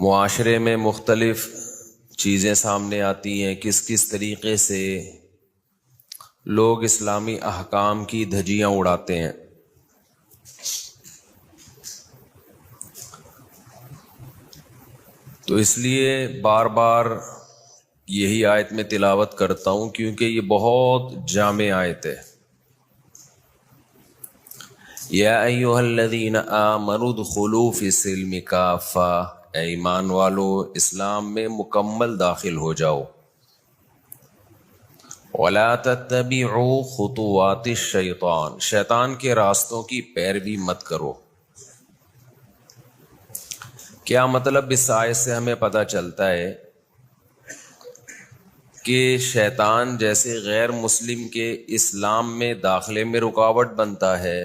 معاشرے میں مختلف چیزیں سامنے آتی ہیں، کس کس طریقے سے لوگ اسلامی احکام کی دھجیاں اڑاتے ہیں۔ تو اس لیے بار بار یہی آیت میں تلاوت کرتا ہوں کیونکہ یہ بہت جامع آیت ہے۔ یا ایھا الذین آمنوا ادخلوا فی السلم کافہ، اے ایمان والو اسلام میں مکمل داخل ہو جاؤ۔ ولا تتبعوا خطوات الشیطان، شیطان کے راستوں کی پیروی مت کرو۔ کیا مطلب اس آیت سے ہمیں پتہ چلتا ہے کہ شیطان جیسے غیر مسلم کے اسلام میں داخلے میں رکاوٹ بنتا ہے،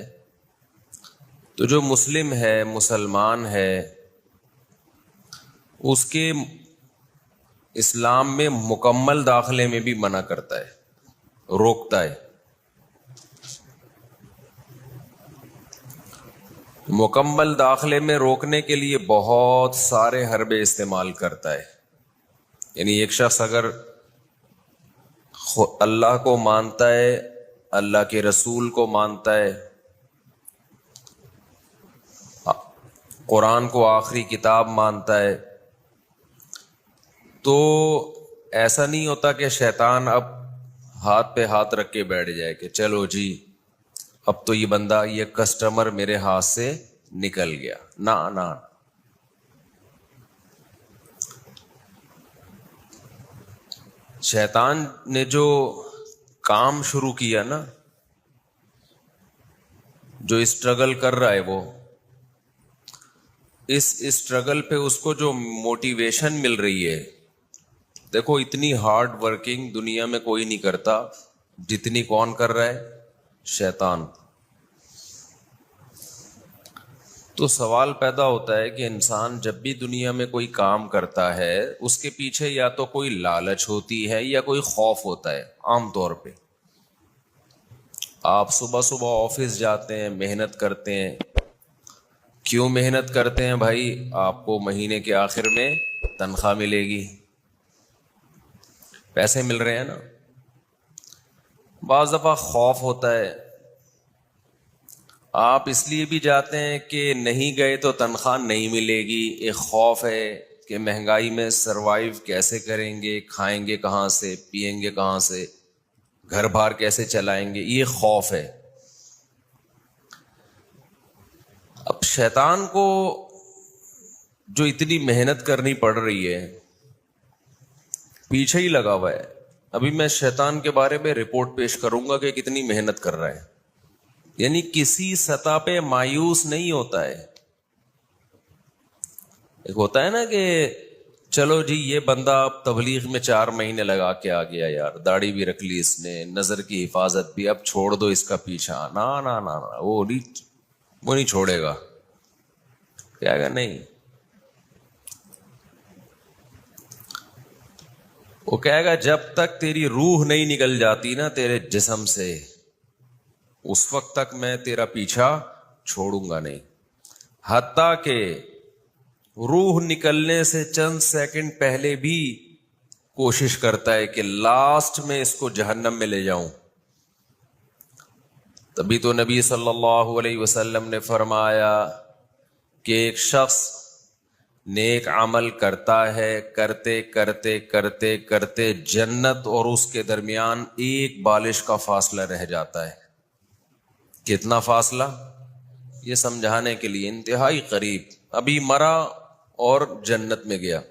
تو جو مسلم ہے، مسلمان ہے، اس کے اسلام میں مکمل داخلے میں بھی منع کرتا ہے، روکتا ہے۔ مکمل داخلے میں روکنے کے لیے بہت سارے حربے استعمال کرتا ہے۔ یعنی ایک شخص اگر اللہ کو مانتا ہے، اللہ کے رسول کو مانتا ہے، قرآن کو آخری کتاب مانتا ہے، تو ایسا نہیں ہوتا کہ شیطان اب ہاتھ پہ ہاتھ رکھ کے بیٹھ جائے کہ چلو جی اب تو یہ بندہ، یہ کسٹمر میرے ہاتھ سے نکل گیا۔ نہ، شیطان نے جو کام شروع کیا نا، جو اسٹرگل کر رہا ہے، وہ اس اسٹرگل پہ اس کو جو موٹیویشن مل رہی ہے، دیکھو اتنی ہارڈ ورکنگ دنیا میں کوئی نہیں کرتا جتنی کون کر رہا ہے؟ شیطان۔ تو سوال پیدا ہوتا ہے کہ انسان جب بھی دنیا میں کوئی کام کرتا ہے، اس کے پیچھے یا تو کوئی لالچ ہوتی ہے یا کوئی خوف ہوتا ہے۔ عام طور پہ آپ صبح صبح آفس جاتے ہیں، محنت کرتے ہیں۔ کیوں محنت کرتے ہیں بھائی؟ آپ کو مہینے کے آخر میں تنخواہ ملے گی، پیسے مل رہے ہیں نا۔ بعض دفعہ خوف ہوتا ہے، آپ اس لیے بھی جاتے ہیں کہ نہیں گئے تو تنخواہ نہیں ملے گی۔ ایک خوف ہے کہ مہنگائی میں سروائیو کیسے کریں گے، کھائیں گے کہاں سے، پیئیں گے کہاں سے، گھر بار کیسے چلائیں گے، یہ خوف ہے۔ اب شیطان کو جو اتنی محنت کرنی پڑ رہی ہے، پیچھے ہی لگا ہوا ہے۔ ابھی میں شیطان کے بارے میں رپورٹ پیش کروں گا کہ کتنی محنت کر رہا ہے۔ یعنی کسی سطح پہ مایوس نہیں ہوتا ہے۔ ایک ہوتا ہے نا کہ چلو جی یہ بندہ اب تبلیغ میں 4 مہینے لگا کے آ گیا، یار داڑھی بھی رکھ لی اس نے، نظر کی حفاظت بھی، اب چھوڑ دو اس کا پیچھا۔ نہ، وہ نہیں چھوڑے گا۔ کیا گا؟ نہیں، وہ کہے گا جب تک تیری روح نہیں نکل جاتی نا تیرے جسم سے، اس وقت تک میں تیرا پیچھا چھوڑوں گا نہیں۔ حتیٰ کہ روح نکلنے سے چند سیکنڈ پہلے بھی کوشش کرتا ہے کہ لاسٹ میں اس کو جہنم میں لے جاؤں۔ تبھی تو نبی صلی اللہ علیہ وسلم نے فرمایا کہ ایک شخص نیک عمل کرتا ہے، کرتے کرتے کرتے کرتے جنت اور اس کے درمیان ایک بالش کا فاصلہ رہ جاتا ہے۔ کتنا فاصلہ؟ یہ سمجھانے کے لیے انتہائی قریب، ابھی مرا اور جنت میں گیا۔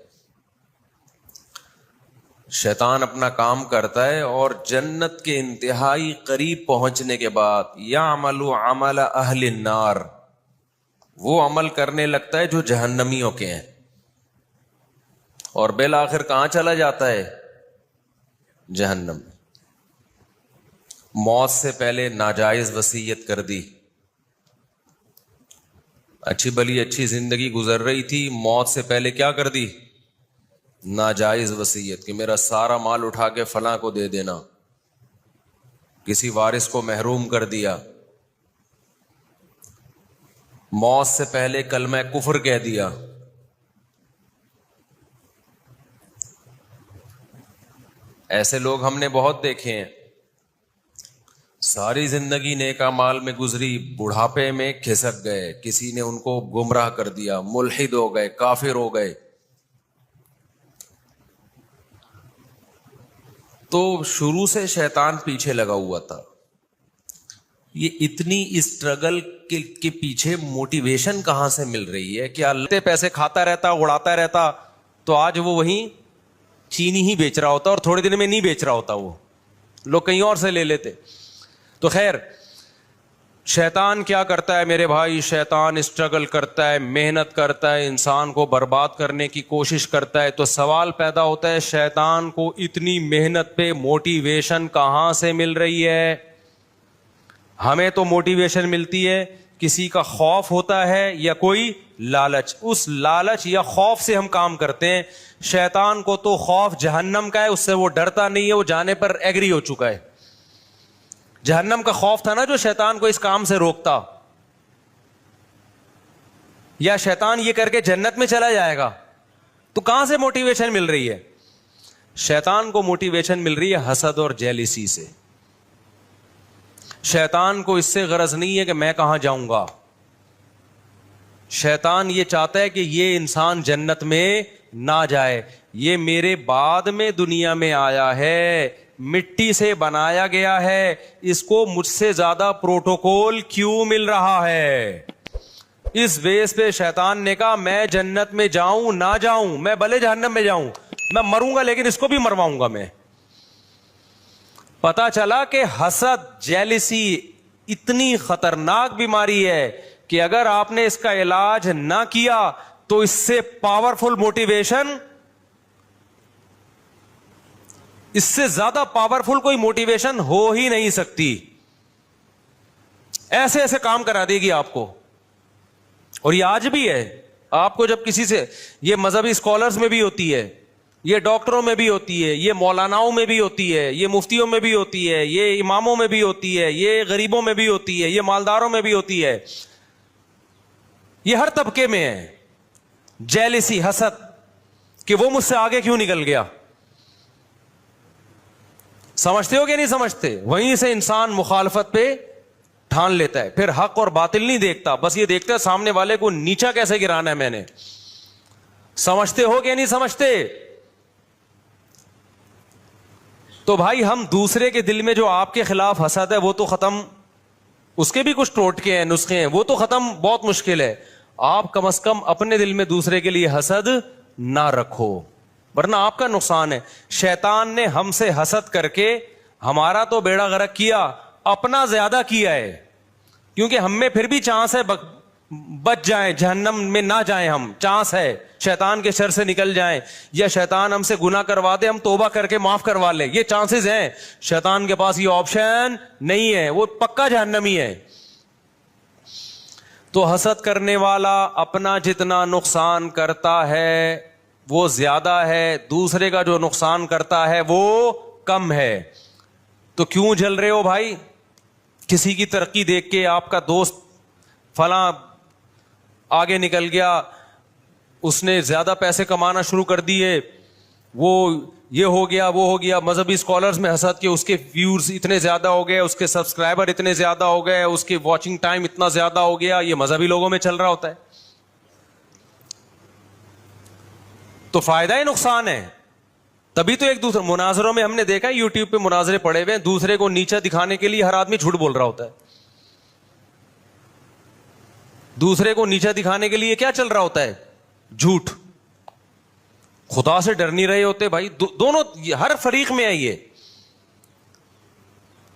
شیطان اپنا کام کرتا ہے اور جنت کے انتہائی قریب پہنچنے کے بعد یعمل عمل اہل النار، وہ عمل کرنے لگتا ہے جو جہنمیوں کے ہیں، اور بالآخر کہاں چلا جاتا ہے؟ جہنم۔ موت سے پہلے ناجائز وصیت کر دی، اچھی بلی اچھی زندگی گزر رہی تھی، موت سے پہلے کیا کر دی؟ ناجائز وصیت کہ میرا سارا مال اٹھا کے فلاں کو دے دینا، کسی وارث کو محروم کر دیا۔ موت سے پہلے کلمہ کفر کہہ دیا، ایسے لوگ ہم نے بہت دیکھے ہیں، ساری زندگی نیک اعمال میں گزری، بڑھاپے میں کھسک گئے، کسی نے ان کو گمراہ کر دیا، ملحد ہو گئے، کافر ہو گئے. تو شروع سے شیطان پیچھے لگا ہوا تھا. یہ اتنی اسٹرگل کے پیچھے موٹیویشن کہاں سے مل رہی ہے کہ اللہ پیسے کھاتا رہتا، اڑاتا رہتا، تو آج وہ وہیں چینی ہی بیچ رہا ہوتا اور تھوڑے دن میں نہیں بیچ رہا ہوتا، وہ لوگ کہیں اور سے لے لیتے. تو خیر، شیطان کیا کرتا ہے میرے بھائی؟ شیطان اسٹرگل کرتا ہے، محنت کرتا ہے، انسان کو برباد کرنے کی کوشش کرتا ہے. تو سوال پیدا ہوتا ہے، شیطان کو اتنی محنت پہ موٹیویشن کہاں سے مل رہی ہے؟ ہمیں تو موٹیویشن ملتی ہے کسی کا خوف ہوتا ہے یا کوئی لالچ، اس لالچ یا خوف سے ہم کام کرتے ہیں. شیطان کو تو خوف جہنم کا ہے، اس سے وہ ڈرتا نہیں ہے، وہ جانے پر ایگری ہو چکا ہے. جہنم کا خوف تھا نا جو شیطان کو اس کام سے روکتا. یا شیطان یہ کر کے جنت میں چلا جائے گا. تو کہاں سے موٹیویشن مل رہی ہے؟ شیطان کو موٹیویشن مل رہی ہے حسد اور جیلسی سے. شیطان کو اس سے غرض نہیں ہے کہ میں کہاں جاؤں گا. شیطان یہ چاہتا ہے کہ یہ انسان جنت میں نہ جائے. یہ میرے بعد میں دنیا میں آیا ہے، مٹی سے بنایا گیا ہے، اس کو مجھ سے زیادہ پروٹوکول کیوں مل رہا ہے؟ اس بیس پہ شیطان نے کہا میں جنت میں جاؤں نہ جاؤں، میں بھلے جہنم میں جاؤں، میں مروں گا لیکن اس کو بھی مرواؤں گا میں. پتا چلا کہ حسد، جیلسی اتنی خطرناک بیماری ہے کہ اگر آپ نے اس کا علاج نہ کیا تو اس سے پاورفل موٹیویشن، اس سے زیادہ پاورفل کوئی موٹیویشن ہو ہی نہیں سکتی. ایسے ایسے کام کرا دے گی آپ کو. اور یہ آج بھی ہے. آپ کو جب کسی سے، یہ مذہبی اسکالرز میں بھی ہوتی ہے، یہ ڈاکٹروں میں بھی ہوتی ہے، یہ مولاناؤں میں بھی ہوتی ہے، یہ مفتیوں میں بھی ہوتی ہے، یہ اماموں میں بھی ہوتی ہے، یہ غریبوں میں بھی ہوتی ہے، یہ مالداروں میں بھی ہوتی ہے، یہ ہر طبقے میں ہے. جیلسی، حسد کہ وہ مجھ سے آگے کیوں نکل گیا. سمجھتے ہو کہ نہیں سمجھتے؟ وہیں سے انسان مخالفت پہ ٹھان لیتا ہے. پھر حق اور باطل نہیں دیکھتا، بس یہ دیکھتا ہے سامنے والے کو نیچا کیسے گرانا ہے میں نے. سمجھتے ہو کہ نہیں سمجھتے؟ تو بھائی ہم دوسرے کے دل میں جو آپ کے خلاف حسد ہے وہ تو ختم، اس کے بھی کچھ ٹوٹکے ہیں، نسخے ہیں، وہ تو ختم بہت مشکل ہے. آپ کم از کم اپنے دل میں دوسرے کے لیے حسد نہ رکھو، ورنہ آپ کا نقصان ہے. شیطان نے ہم سے حسد کر کے ہمارا تو بیڑا غرق کیا، اپنا زیادہ کیا ہے. کیونکہ ہم میں پھر بھی چانس ہے بچ جائیں، جہنم میں نہ جائیں. ہم چانس ہے شیطان کے شر سے نکل جائیں، یا شیطان ہم سے گناہ کروا دے، ہم توبہ کر کے معاف کروا لیں. یہ چانسز ہیں. شیطان کے پاس یہ آپشن نہیں ہے، وہ پکا جہنمی ہے. تو حسد کرنے والا اپنا جتنا نقصان کرتا ہے وہ زیادہ ہے، دوسرے کا جو نقصان کرتا ہے وہ کم ہے. تو کیوں جل رہے ہو بھائی؟ کسی کی ترقی دیکھ کے آپ کا دوست فلاں آگے نکل گیا، اس نے زیادہ پیسے کمانا شروع کر دیے، وہ یہ ہو گیا، وہ ہو گیا. مذہبی اسکالرز میں حسد کہ اس کے ویورز اتنے زیادہ ہو گئے، اس کے سبسکرائبر اتنے زیادہ ہو گئے، اس کی واچنگ ٹائم اتنا زیادہ ہو گیا. یہ مذہبی لوگوں میں چل رہا ہوتا ہے. تو فائدہ ہے نقصان ہے. تبھی تو ایک دوسرے مناظروں میں ہم نے دیکھا، یوٹیوب پہ مناظرے پڑے ہوئے ہیں، دوسرے کو نیچا دکھانے کے لیے ہر آدمی جھوٹ بول رہا ہوتا ہے. دوسرے کو نیچا دکھانے کے لیے کیا چل رہا ہوتا ہے؟ جھوٹ. خدا سے ڈر نہیں رہے ہوتے بھائی. دونوں ہر فریق میں ہے یہ.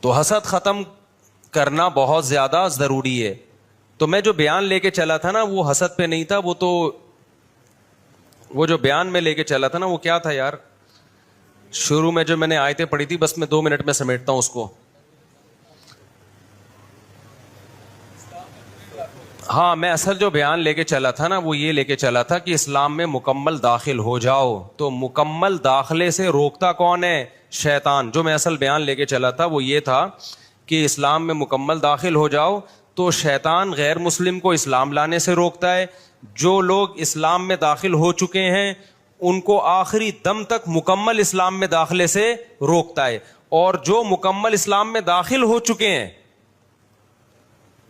تو حسد ختم کرنا بہت زیادہ ضروری ہے. تو میں جو بیان لے کے چلا تھا نا وہ حسد پہ نہیں تھا، وہ جو بیان میں لے کے چلا تھا نا وہ کیا تھا یار؟ شروع میں جو میں نے آیتیں پڑھی تھی، بس میں 2 منٹ میں سمیٹتا ہوں اس کو. ہاں، میں اصل جو بیان لے کے چلا تھا نا وہ یہ لے کے چلا تھا کہ اسلام میں مکمل داخل ہو جاؤ. تو مکمل داخلے سے روکتا کون ہے؟ شیطان. جو میں اصل بیان لے کے چلا تھا وہ یہ تھا کہ اسلام میں مکمل داخل ہو جاؤ تو شیطان غیر مسلم کو اسلام لانے سے روکتا ہے. جو لوگ اسلام میں داخل ہو چکے ہیں ان کو آخری دم تک مکمل اسلام میں داخلے سے روکتا ہے، اور جو مکمل اسلام میں داخل ہو چکے ہیں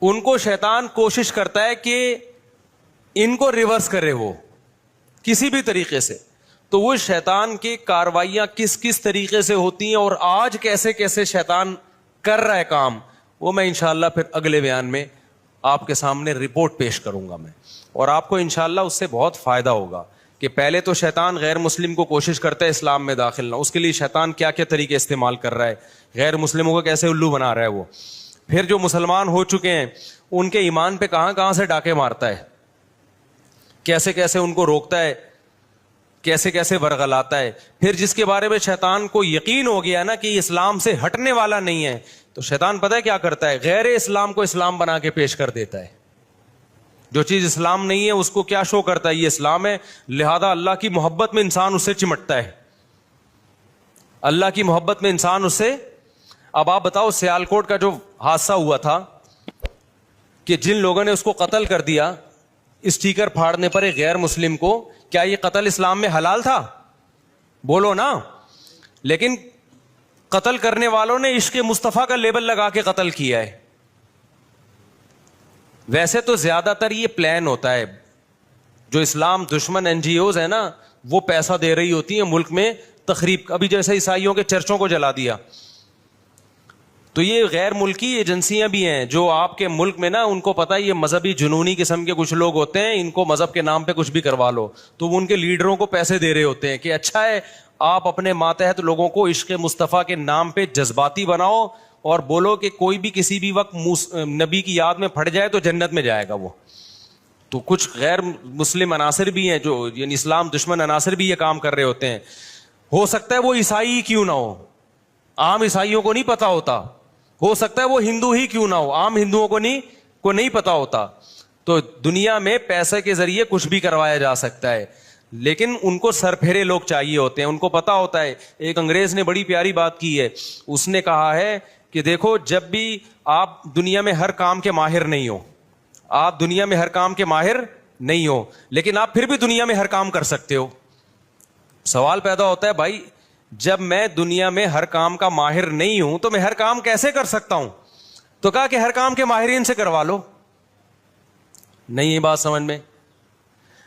ان کو شیطان کوشش کرتا ہے کہ ان کو ریورس کرے وہ کسی بھی طریقے سے. تو وہ شیطان کی کاروائیاں کس کس طریقے سے ہوتی ہیں اور آج کیسے کیسے شیطان کر رہا ہے کام، وہ میں انشاءاللہ پھر اگلے بیان میں آپ کے سامنے رپورٹ پیش کروں گا میں، اور آپ کو انشاءاللہ اس سے بہت فائدہ ہوگا کہ پہلے تو شیطان غیر مسلم کو کوشش کرتا ہے اسلام میں داخل نہ، اس کے لیے شیطان کیا کیا طریقے استعمال کر رہا ہے، غیر مسلموں کو کیسے الو بنا رہا ہے وہ، پھر جو مسلمان ہو چکے ہیں ان کے ایمان پہ کہاں کہاں سے ڈاکے مارتا ہے، کیسے کیسے ان کو روکتا ہے، کیسے کیسے ورغلاتا ہے. پھر جس کے بارے میں شیطان کو یقین ہو گیا نا کہ یہ اسلام سے ہٹنے والا نہیں ہے، تو شیطان پتہ ہے کیا کرتا ہے، غیر اسلام کو اسلام بنا کے پیش کر دیتا ہے. جو چیز اسلام نہیں ہے اس کو کیا شو کرتا ہے، یہ اسلام ہے، لہذا اللہ کی محبت میں انسان اس سے چمٹتا ہے، اللہ کی محبت میں انسان اس سے. اب آپ بتاؤ سیالکوٹ کا جو حادثہ ہوا تھا کہ جن لوگوں نے اس کو قتل کر دیا اسٹیکر پھاڑنے پر ایک غیر مسلم کو، کیا یہ قتل اسلام میں حلال تھا؟ بولو نا. لیکن قتل کرنے والوں نے عشق مصطفیٰ کا لیبل لگا کے قتل کیا ہے. ویسے تو زیادہ تر یہ پلان ہوتا ہے، جو اسلام دشمن این جی اوز ہیں نا وہ پیسہ دے رہی ہوتی ہیں ملک میں تخریب، ابھی جیسے عیسائیوں کے چرچوں کو جلا دیا. تو یہ غیر ملکی ایجنسیاں بھی ہیں جو آپ کے ملک میں نا ان کو پتہ ہے یہ مذہبی جنونی قسم کے کچھ لوگ ہوتے ہیں، ان کو مذہب کے نام پہ کچھ بھی کروا لو، تو وہ ان کے لیڈروں کو پیسے دے رہے ہوتے ہیں کہ اچھا ہے آپ اپنے ماتحت لوگوں کو عشق مصطفیٰ کے نام پہ جذباتی بناؤ اور بولو کہ کوئی بھی کسی بھی وقت نبی کی یاد میں پھٹ جائے تو جنت میں جائے گا وہ. تو کچھ غیر مسلم عناصر بھی ہیں جو یعنی اسلام دشمن عناصر بھی یہ کام کر رہے ہوتے ہیں. ہو سکتا ہے وہ عیسائی کیوں نہ ہو، عام عیسائیوں کو نہیں پتا ہوتا، ہو سکتا ہے وہ ہندو ہی کیوں نہ ہو، عام ہندوؤں کو نہیں پتا ہوتا. تو دنیا میں پیسے کے ذریعے کچھ بھی کروایا جا سکتا ہے، لیکن ان کو سر پھیرے لوگ چاہیے ہوتے ہیں، ان کو پتا ہوتا ہے. ایک انگریز نے بڑی پیاری بات کی ہے، اس نے کہا ہے کہ دیکھو جب بھی آپ دنیا میں ہر کام کے ماہر نہیں ہو، آپ دنیا میں ہر کام کے ماہر نہیں ہو، لیکن آپ پھر بھی دنیا میں ہر کام کر سکتے ہو. سوال پیدا ہوتا ہے بھائی جب میں دنیا میں ہر کام کا ماہر نہیں ہوں تو میں ہر کام کیسے کر سکتا ہوں؟ تو کہا کہ ہر کام کے ماہرین سے کروا لو. نہیں یہ بات سمجھ میں.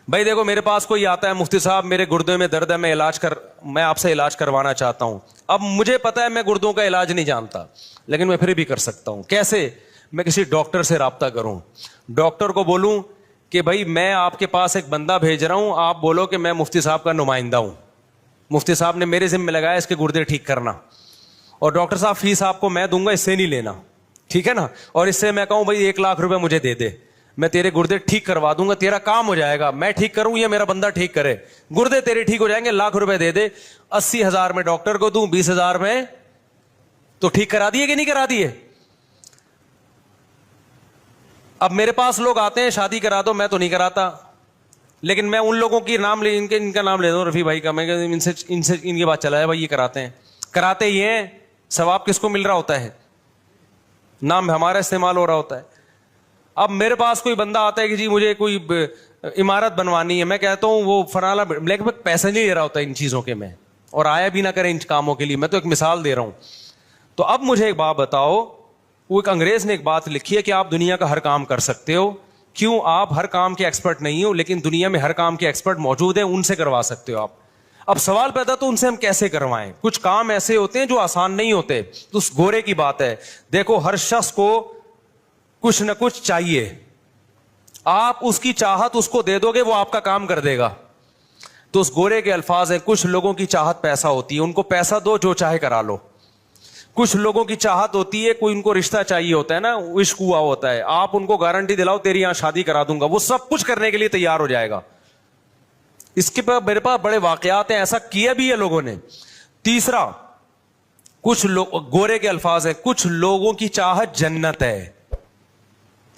بھائی دیکھو میرے پاس کوئی آتا ہے، مفتی صاحب میرے گردے میں درد ہے، میں آپ سے علاج کروانا چاہتا ہوں. اب مجھے پتا ہے میں گردوں کا علاج نہیں جانتا، لیکن میں پھر بھی کر سکتا ہوں. کیسے؟ میں کسی ڈاکٹر سے رابطہ کروں، ڈاکٹر کو بولوں کہ بھائی میں آپ کے پاس ایک بندہ بھیج رہا ہوں، آپ بولو کہ میں مفتی صاحب کا نمائندہ ہوں، مفتی صاحب نے میرے ذمہ لگایا اس کے گردے ٹھیک کرنا، اور ڈاکٹر صاحب فیس آپ کو میں دوں گا، اس سے نہیں لینا، ٹھیک ہے نا. اور اس سے میں کہوں بھائی 1 لاکھ روپے مجھے دے دے، میں تیرے گردے ٹھیک کروا دوں گا، تیرا کام ہو جائے گا. میں ٹھیک کروں یا میرا بندہ ٹھیک کرے، گردے تیرے ٹھیک ہو جائیں گے، 1 لاکھ روپے دے دے. 80,000 میں ڈاکٹر کو دوں، 20,000 میں تو ٹھیک کرا دیے کہ نہیں کرا دیے؟ اب میرے پاس لوگ آتے ہیں شادی کرا دو، میں تو نہیں کراتا، لیکن میں ان لوگوں کی نام لے ان کا نام لے دوں، رفیع بھائی کا، میں ان سے ان کی بات چلا ہے بھائی یہ کراتے یہ ہیں. ثواب کس کو مل رہا ہوتا ہے؟ نام ہمارا استعمال ہو رہا ہوتا ہے. اب میرے پاس کوئی بندہ آتا ہے کہ جی مجھے کوئی عمارت بنوانی ہے، میں کہتا ہوں وہ فلانا، لیکن میں پیسے نہیں لے رہا ہوتا ان چیزوں کے، میں اور آیا بھی نہ کریں ان کاموں کے لیے، میں تو ایک مثال دے رہا ہوں. تو اب مجھے ایک بات بتاؤ، وہ ایک انگریز نے ایک بات لکھی ہے کہ آپ دنیا کا ہر کام کر سکتے ہو. کیوں؟ آپ ہر کام کے ایکسپرٹ نہیں ہو، لیکن دنیا میں ہر کام کے ایکسپرٹ موجود ہیں، ان سے کروا سکتے ہو آپ. اب سوال پیدا تو ان سے ہم کیسے کروائیں؟ کچھ کام ایسے ہوتے ہیں جو آسان نہیں ہوتے. تو اس گورے کی بات ہے، دیکھو ہر شخص کو کچھ نہ کچھ چاہیے، آپ اس کی چاہت اس کو دے دو گے وہ آپ کا کام کر دے گا. تو اس گورے کے الفاظ ہیں، کچھ لوگوں کی چاہت پیسہ ہوتی ہے، ان کو پیسہ دو جو چاہے کرا لو. کچھ لوگوں کی چاہت ہوتی ہے، کوئی ان کو رشتہ چاہیے ہوتا ہے نا، عشق ہوا ہوتا ہے، آپ ان کو گارنٹی دلاؤ تیری یہاں شادی کرا دوں گا، وہ سب کچھ کرنے کے لیے تیار ہو جائے گا. اس کے بعد میرے پاس بڑے واقعات ہیں، ایسا کیا بھی ہے لوگوں نے. تیسرا، کچھ لوگ، گورے کے الفاظ ہیں، کچھ لوگوں کی چاہت جنت ہے،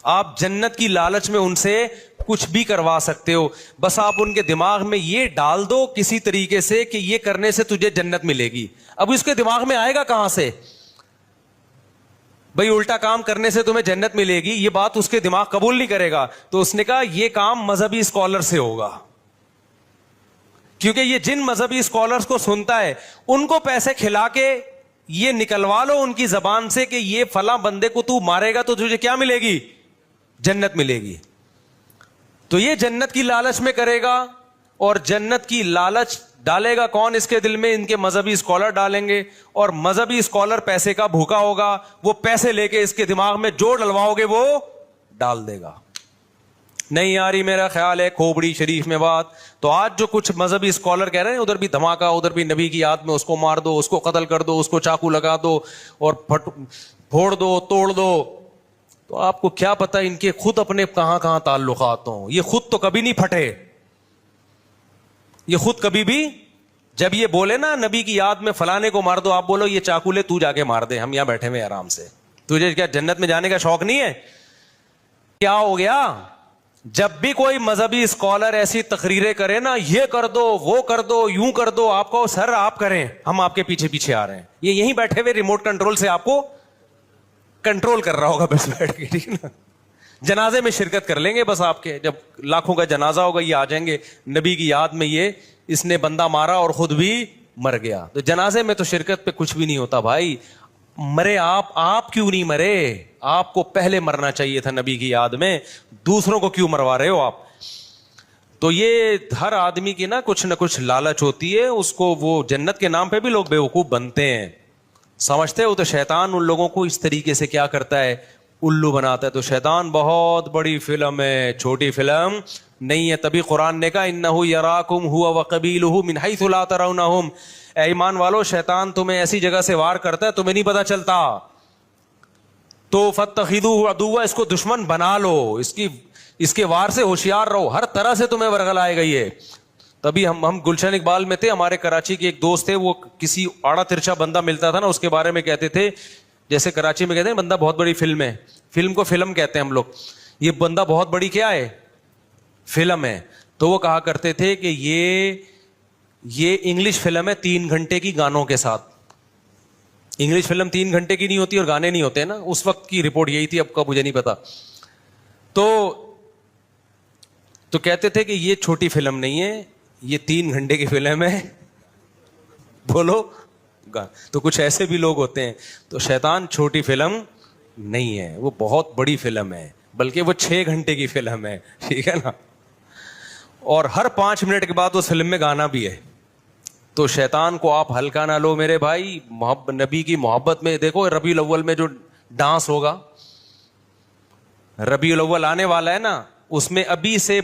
آپ جنت کی لالچ میں ان سے کچھ بھی کروا سکتے ہو، بس آپ ان کے دماغ میں یہ ڈال دو کسی طریقے سے کہ یہ کرنے سے تجھے جنت ملے گی. اب اس کے دماغ میں آئے گا کہاں سے بھئی الٹا کام کرنے سے تمہیں جنت ملے گی؟ یہ بات اس کے دماغ قبول نہیں کرے گا. تو اس نے کہا یہ کام مذہبی اسکالر سے ہوگا. کیونکہ یہ جن مذہبی اسکالرس کو سنتا ہے ان کو پیسے کھلا کے یہ نکلوا لو ان کی زبان سے کہ یہ فلاں بندے کو تو مارے گا تو تجھے کیا ملے گی؟ جنت ملے گی. تو یہ جنت کی لالچ میں کرے گا. اور جنت کی لالچ ڈالے گا کون اس کے دل میں؟ ان کے مذہبی اسکالر ڈالیں گے. اور مذہبی اسکالر پیسے کا بھوکا ہوگا, وہ پیسے لے کے اس کے دماغ میں جو ڈلواؤ گے وہ ڈال دے گا. نہیں آ رہی میرا خیال ہے کھوپڑی شریف میں بات. تو آج جو کچھ مذہبی اسکالر کہہ رہے ہیں ادھر بھی دھماکہ, ادھر بھی نبی کی یاد میں اس کو مار دو, اس کو قتل کر دو, اس کو چاقو لگا دو اور پھوڑ دو, توڑ دو. تو آپ کو کیا پتا ان کے خود اپنے کہاں کہاں تعلقات ہوں. یہ خود تو کبھی نہیں پھٹے, یہ خود کبھی بھی جب یہ بولے نا نبی کی یاد میں فلانے کو مار دو, آپ بولو یہ چاقو لے تو جا کے مار دے, ہم یہاں بیٹھے ہوئے آرام سے. تجھے کیا جنت میں جانے کا شوق نہیں ہے؟ کیا ہو گیا؟ جب بھی کوئی مذہبی اسکالر ایسی تقریریں کرے نا, یہ کر دو, وہ کر دو, یوں کر دو, آپ کو سر آپ کریں, ہم آپ کے پیچھے پیچھے آ رہے ہیں. یہ یہیں بیٹھے ہوئے ریموٹ کنٹرول سے آپ کو کنٹرول کر رہا ہوگا بس بیٹھ کے, ٹھیک نا. جنازے میں شرکت کر لیں گے بس آپ کے, جب لاکھوں کا جنازہ ہوگا یہ آ جائیں گے نبی کی یاد میں, یہ اس نے بندہ مارا اور خود بھی مر گیا. تو جنازے میں تو شرکت پہ کچھ بھی نہیں ہوتا بھائی. مرے آپ کیوں نہیں مرے؟ آپ کو پہلے مرنا چاہیے تھا نبی کی یاد میں, دوسروں کو کیوں مروا رہے ہو آپ؟ تو یہ ہر آدمی کی نا کچھ نہ کچھ لالچ ہوتی ہے, اس کو وہ جنت کے نام پہ بھی لوگ بیوقوف بنتے ہیں. سمجھتے ہو؟ تو شیطان ان لوگوں کو اس طریقے سے کیا کرتا ہے, الو بناتا ہے. تو شیطان بہت بڑی فلم ہے, چھوٹی فلم نہیں ہے. تبھی قرآن نے کہا انہ یراکم ہوا وقبیلہ من حیث لا ترونہم. اے ایمان والو, شیطان تمہیں ایسی جگہ سے وار کرتا ہے تمہیں نہیں پتا چلتا. تو فاتخذوہ عدوا, اس کو دشمن بنا لو, اس کے وار سے ہوشیار رہو, ہر طرح سے تمہیں ورغل آئے گا یہ. تبھی ہم گلشن اقبال میں تھے, ہمارے کراچی کے ایک دوست تھے, وہ کسی آڑا ترچا بندہ ملتا تھا نا, اس کے بارے میں کہتے تھے, جیسے کراچی میں کہتے ہیں بندہ بہت بڑی فلم ہے, فلم کو فلم کہتے ہیں ہم لوگ, یہ بندہ بہت بڑی کیا ہے, فلم ہے. تو وہ کہا کرتے تھے کہ یہ انگلش فلم ہے 3 گھنٹے کی گانوں کے ساتھ. انگلش فلم 3 گھنٹے کی نہیں ہوتی اور گانے نہیں ہوتے نا, اس وقت کی رپورٹ یہی تھی, اب کا مجھے نہیں پتا. تو کہتے تھے کہ یہ چھوٹی فلم نہیں ہے, یہ 3 گھنٹے کی فلم ہے. بولو, تو کچھ ایسے بھی لوگ ہوتے ہیں. تو شیطان چھوٹی فلم نہیں ہے, وہ بہت بڑی فلم ہے, بلکہ وہ 6 گھنٹے کی فلم ہے, ٹھیک ہے نا. اور ہر 5 منٹ کے بعد اس فلم میں گانا بھی ہے. تو شیطان کو آپ ہلکا نہ لو میرے بھائی. نبی کی محبت میں دیکھو, ربیع الاول میں جو ڈانس ہوگا, ربیع الاول آنے والا ہے نا, اس میں ابھی سے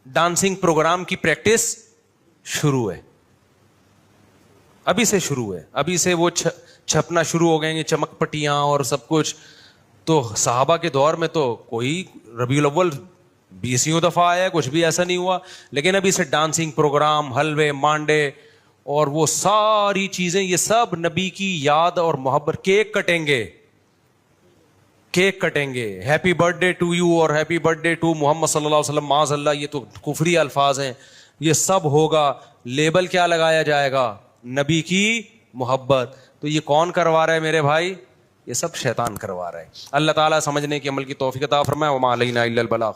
ڈانسنگ پروگرام کی پریکٹس شروع ہے, ابھی سے شروع ہے, ابھی سے وہ چھپنا شروع ہو گئے ہیں, چمک پٹیاں اور سب کچھ. تو صحابہ کے دور میں تو کوئی ربیع الاول 20 دفعہ آیا, کچھ بھی ایسا نہیں ہوا. لیکن ابھی سے ڈانسنگ پروگرام, حلوے مانڈے اور وہ ساری چیزیں, یہ سب نبی کی یاد اور محبت. کیک کٹیں گے, کیک کٹیں گے, ہیپی برتھ ڈے ٹو یو اور ہیپی برتھ ڈے ٹو محمد صلی اللہ علیہ وسلم, معاذ اللہ, یہ تو کفری الفاظ ہیں. یہ سب ہوگا. لیبل کیا لگایا جائے گا؟ نبی کی محبت. تو یہ کون کروا رہا ہے میرے بھائی؟ یہ سب شیطان کروا رہا ہے. اللہ تعالیٰ سمجھنے کی عمل کی توفیق عطا فرمائے. وما علینا الا البلاغ.